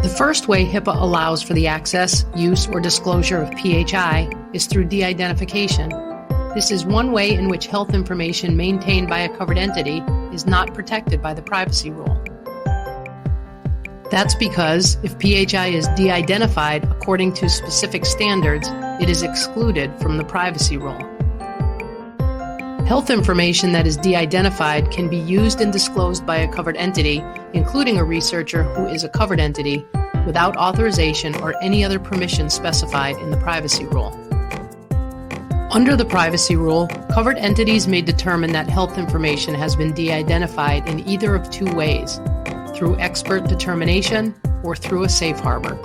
The first way HIPAA allows for the access, use, or disclosure of PHI is through de-identification. This is one way in which health information maintained by a covered entity is not protected by the privacy rule. That's because if PHI is de-identified according to specific standards, it is excluded from the privacy rule. Health information that is de-identified can be used and disclosed by a covered entity, including a researcher who is a covered entity, without authorization or any other permission specified in the privacy rule. Under the privacy rule, covered entities may determine that health information has been de-identified in either of two ways, through expert determination or through a safe harbor.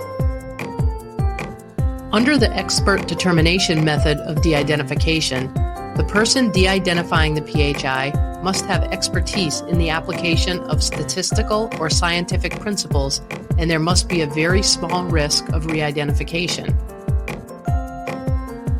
Under the expert determination method of de-identification, the person de-identifying the PHI must have expertise in the application of statistical or scientific principles, and there must be a very small risk of re-identification.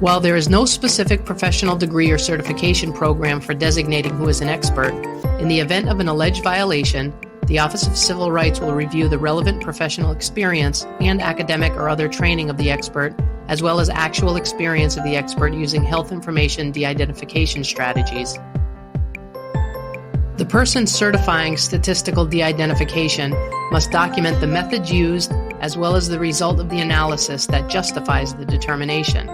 While there is no specific professional degree or certification program for designating who is an expert, in the event of an alleged violation, the Office of Civil Rights will review the relevant professional experience and academic or other training of the expert, as well as actual experience of the expert using health information de-identification strategies. The person certifying statistical de-identification must document the methods used as well as the result of the analysis that justifies the determination.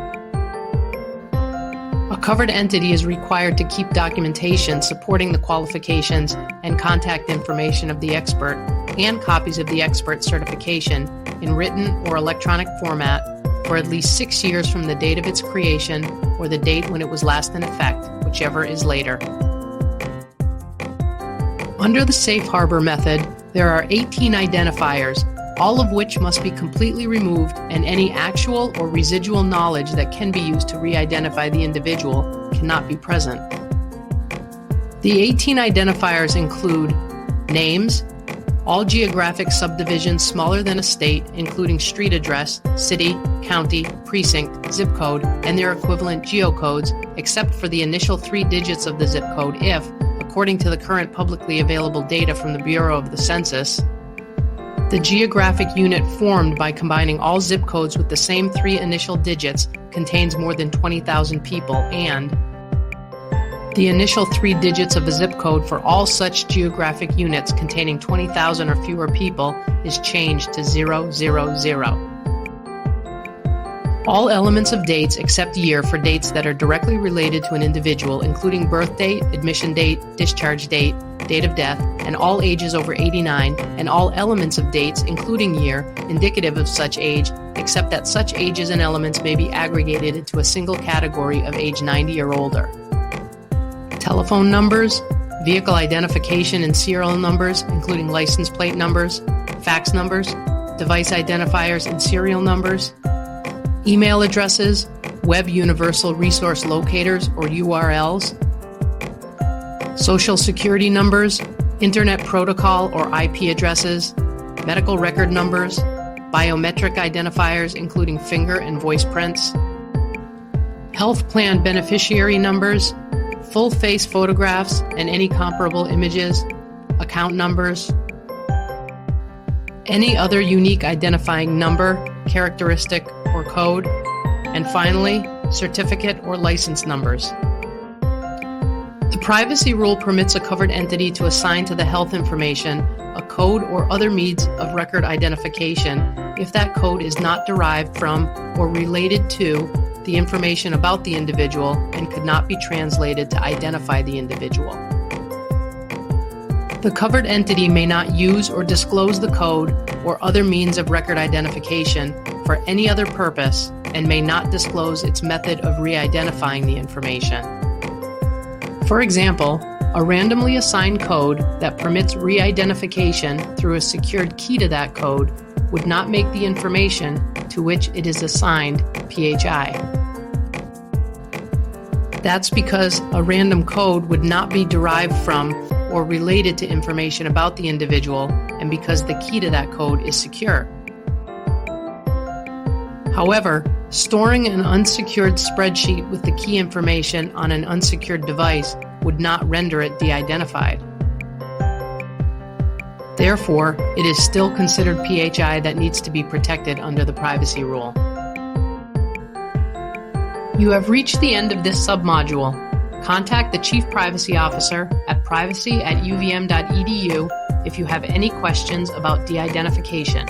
A covered entity is required to keep documentation supporting the qualifications and contact information of the expert and copies of the expert certification in written or electronic format for at least 6 years from the date of its creation or the date when it was last in effect, whichever is later. Under the safe harbor method, there are 18 identifiers, all of which must be completely removed, and any actual or residual knowledge that can be used to re-identify the individual cannot be present. The 18 identifiers include names, all geographic subdivisions smaller than a state, including street address, city, county, precinct, zip code, and their equivalent geocodes, except for the initial 3 digits of the zip code if, according to the current publicly available data from the Bureau of the Census, the geographic unit formed by combining all zip codes with the same 3 initial digits contains more than 20,000 people, and the initial 3 digits of a zip code for all such geographic units containing 20,000 or fewer people is changed to 000. All elements of dates except year for dates that are directly related to an individual, including birth date, admission date, discharge date, date of death, and all ages over 89, and all elements of dates, including year, indicative of such age, except that such ages and elements may be aggregated into a single category of age 90 or older. Telephone numbers, vehicle identification and serial numbers, including license plate numbers, fax numbers, device identifiers and serial numbers, email addresses, web universal resource locators or URLs, social security numbers, internet protocol or IP addresses, medical record numbers, biometric identifiers including finger and voice prints, health plan beneficiary numbers, full face photographs and any comparable images, account numbers, any other unique identifying number, characteristic, or code, and finally, certificate or license numbers. The privacy rule permits a covered entity to assign to the health information a code or other means of record identification if that code is not derived from or related to the information about the individual and could not be translated to identify the individual. The covered entity may not use or disclose the code or other means of record identification for any other purpose and may not disclose its method of re-identifying the information. For example, a randomly assigned code that permits re-identification through a secured key to that code would not make the information to which it is assigned PHI. That's because a random code would not be derived from or related to information about the individual, and because the key to that code is secure. However, storing an unsecured spreadsheet with the key information on an unsecured device would not render it de-identified. Therefore, it is still considered PHI that needs to be protected under the privacy rule. You have reached the end of this submodule. Contact the Chief Privacy Officer at privacy@uvm.edu if you have any questions about de-identification.